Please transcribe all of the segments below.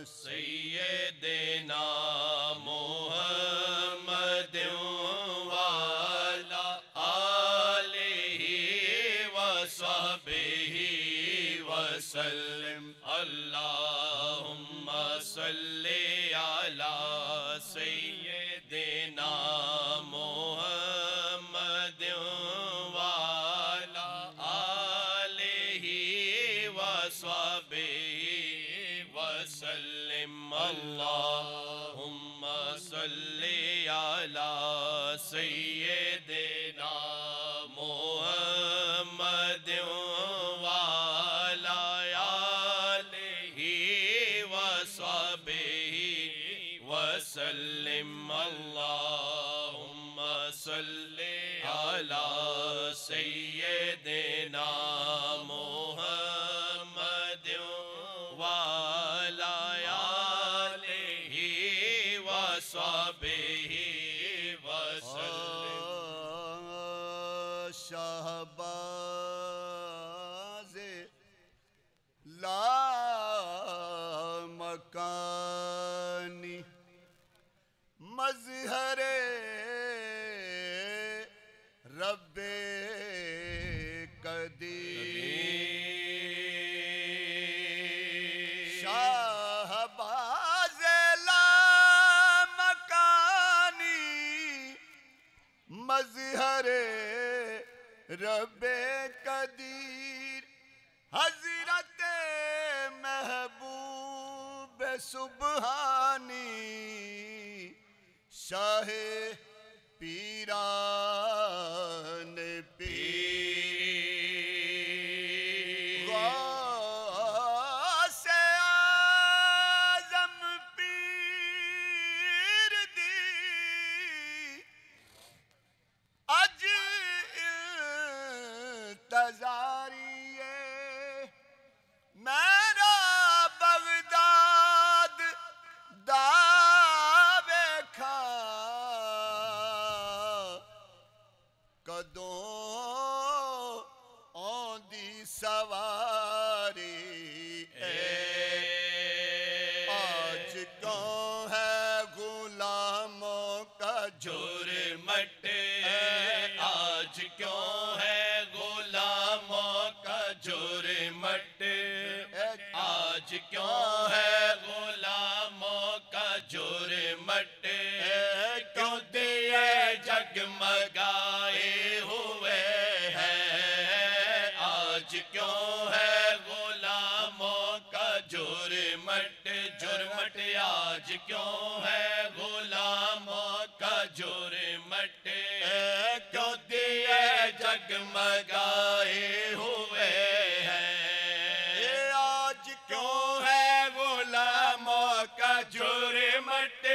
سیدنا محمد وعلی آلہ وصحبہ وسلم اللہم صلی علی سیدنا محمد وعلی آلہ وصحبہ وسلم اللہم صلی علی سیدنا محمد وعلی آلہ وصحبہ وسلم اللہم صلی علی سیدنا محمد وعلی آلہ وصحبہ وسلم شہباز لامکانی مظہر رب قدیر شہباز لامکانی مظہر رب قدیر حضرت محبوب سبحانی شاہ پیران پیر غوث اعظم پیر دی اج انتظاریے میرا بغداد دا ویکھا کدوں آندی سواری آج کیوں ہے غلاموں کا جرمٹ آج کیوں ہے غلاموں کا جرمٹ آج کیوں ہے غلاموں کا جرمٹ کیوں دیے جگمگائے ہوئے ہیں آج کیوں ہے غلاموں کا جرمٹ جرمٹ آج کیوں ہے غلاموں کا جرمٹ کیوں دیے جگمگائے ہوئے ہیں آج کیوں ہے غلاموں کا جرمٹ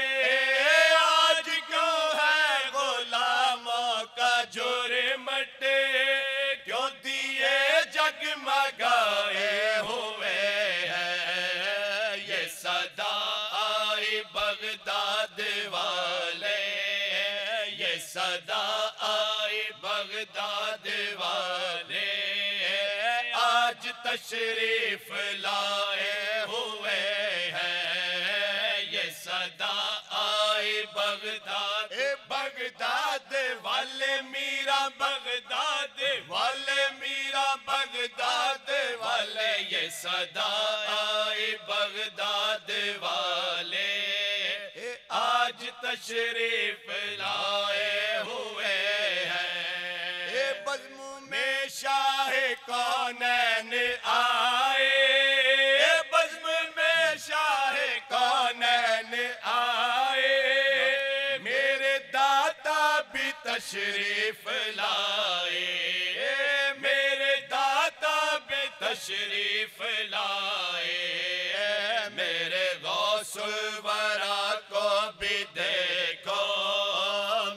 آج کیوں ہے غلاموں کا جرمٹ کیوں دیے جگمگائے ہوئے ہیں یہ صدا آئی بغداد والے یہ صدا آئی بغداد والے آج تشریف لائے ہوئے ہیں یہ صدا آئی بغداد بغداد والے میرا بغداد والے میرا بغداد والے یہ صدا آئی بغداد والے آج تشریف لائے ہوئے ہیں بزم میں شاہ کونین آئے بزم میں شاہ کونین آئے میرے داتا بھی تشریف لائے میرے داتا بھی تشریف لائے میرے غوث الورا کو بھی دیکھو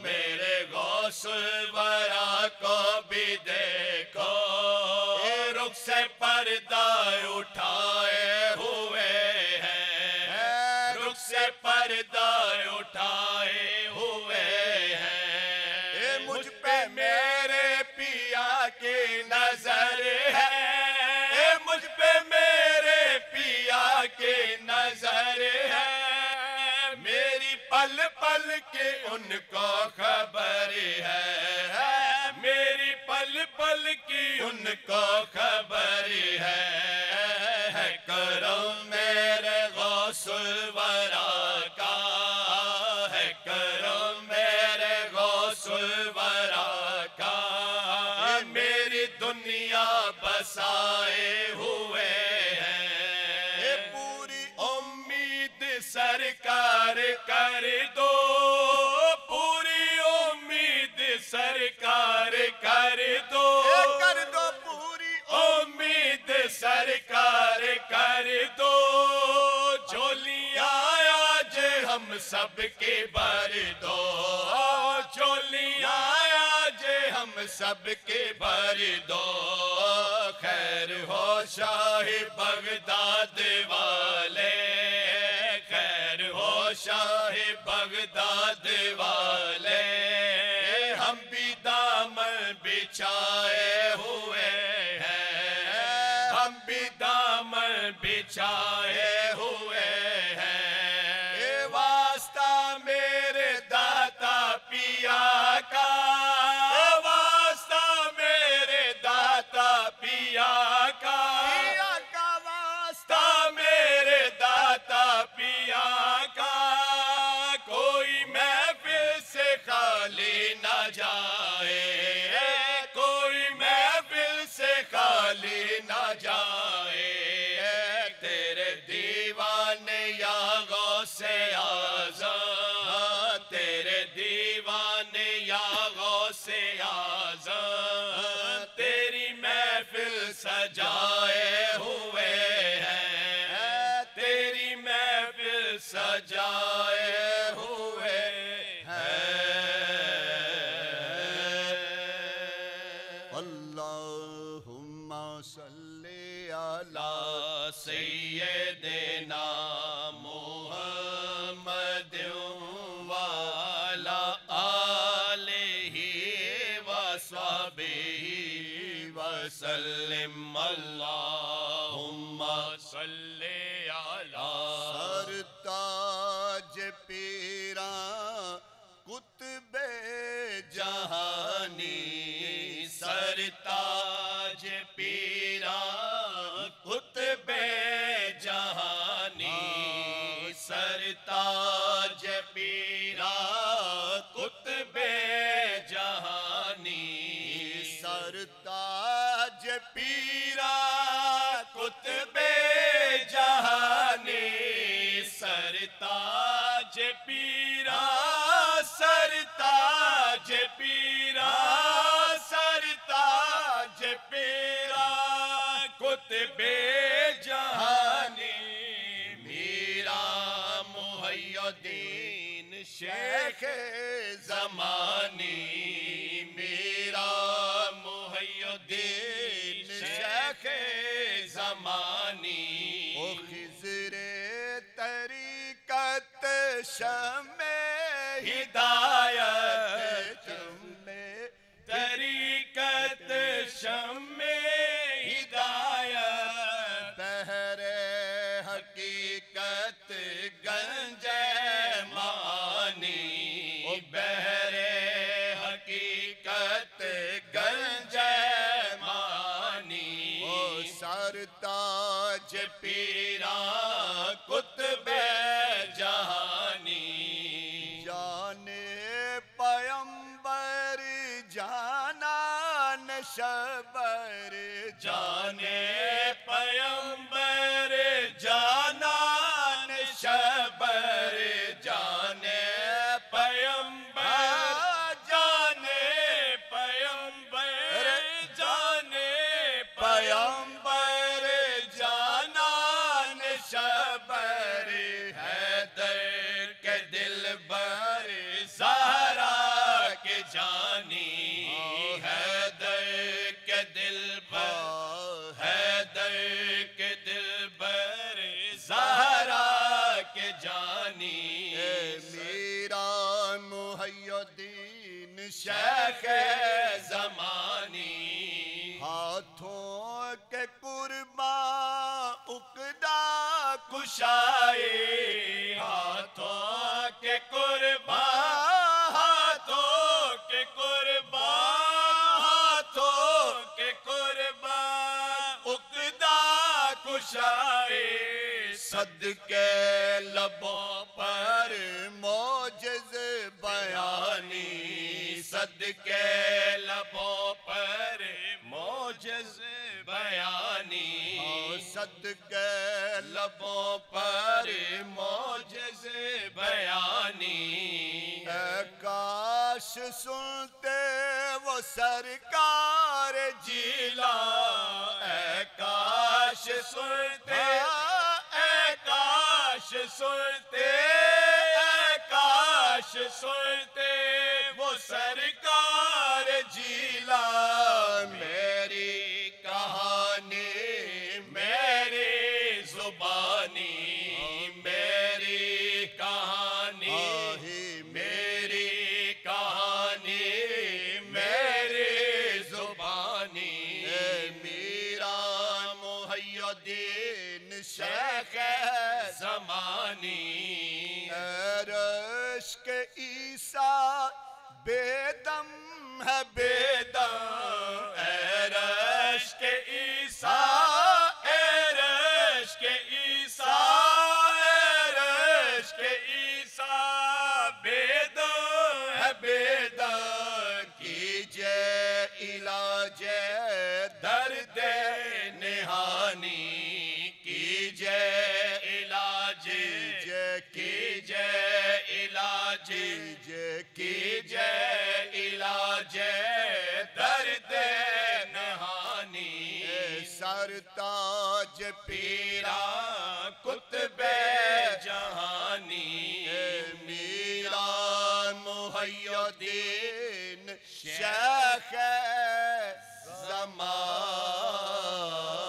میرے غوث الورا کو بھی دیکھو رخ سے پردہ اٹھائے ہوئے ہیں رخ سے پردہ اٹھائے ہوئے ہیں مجھ پہ میرے پیا کی نظر ہے مجھ پہ میرے پیا کی نظر نظر ہے، میری پل پل کی ان کو خبر ہے، میری پل پل کی ان کو خبر ہے کرم میرے غوث الورا کا، ہے کرم میرے غوث الورا کا، میری دنیا بسائے ہوئے ہیں، پوری امید سرکار کر دو، پوری امید سرکار کر دو، کر دو پوری امید سرکار کر دو، جھولیاں آج ہم سب کے بھر دو، جھولیاں آج ہم سب کے بھر دو، خیر ہو شاہ بغداد والے، خیر ہو شاہ بغداد والے، ہم بھی دامن بچھائے ہوئے ہیں، ہم بھی دامن بچھائے ہوئے ہیں، واسطہ میرے داتا پیا کا، واسطہ میرے داتا پیا کا، پیا کا واسطہ واسطہ میرے داتا پیا کا، کوئی محفل سے خالی نہ جائے، کوئی محفل سے خالی نہ جائے، تیرے دیوانے یا غوث اعظم، تیرے دیوانے یا غوث اعظم، تیری محفل سجائے ہوئے ہیں، تیری محفل سجائے ہوئے ہیں، اللہم صلی علی سیدنا محمد وعلی آلہ وصحبہ وسلم، اللہم صلی علی سرتاج پیراں قطب جہانی، سرتاج پیراں قطب جہانی، سرتاج پیراں قطب جہانی، سرتاج پیراں قطب جہانی، سرتاج پیراں، سرتاج پیراں، سرتاج پیراں قطب جہانی، میرا محی الدین شیخ زمانی، میرا محی الدین شیخ زمانی، او خضر طریقت شمع ہدایت میں طریقت شمع ہدایت، بحر حقیقت گنج معانی، بحر حقیقت گنج معانی، او سرتاج پیراں قطب جہانی، جان پیمبر جانان شبر جانے پیمبر جانان شبر، جانے پیمبر جانے پیمبر جانے پیمبر جانان شبر، حیدر کے دل بر زہرا کے جانی، حیدر کے دل بر، حیدر کے دل بر زہرا کے جانی، میرا محی الدین شیخ زمانی، ہاتھوں کے قرباں عقدہ کشائے ہاتھوں کے قربان ہاتھوں کے قربان ہاتھوں کے قربان عقدہ کشائے صدقے لبوں پر موجز بیانی صدقے لبوں پر موجز بیانی صدقے لبوں پر موجز بیانی اے کاش سنتے وہ سرکار جیلا اے کاش سنتے اے کاش سنتے اے کاش سنتے وہ سرکار جیلا میری کہانی میری زبانی میری کہانی میری کہانی میری زبانی میرا محی الدین شیخ زمانی رشک عیسیٰ بے دم ہے بے دم اے رشک عیسیٰ اے رشک عیسیٰ اے رشک عیسیٰ بے دم ہے بے دم کیجئے علاج درد نہانی کیجئے علاج کیجئے علاج کیجئے علاج درد نہانی سرتاج پیرا قطب جہانی میرا محی الدین شیخ زمان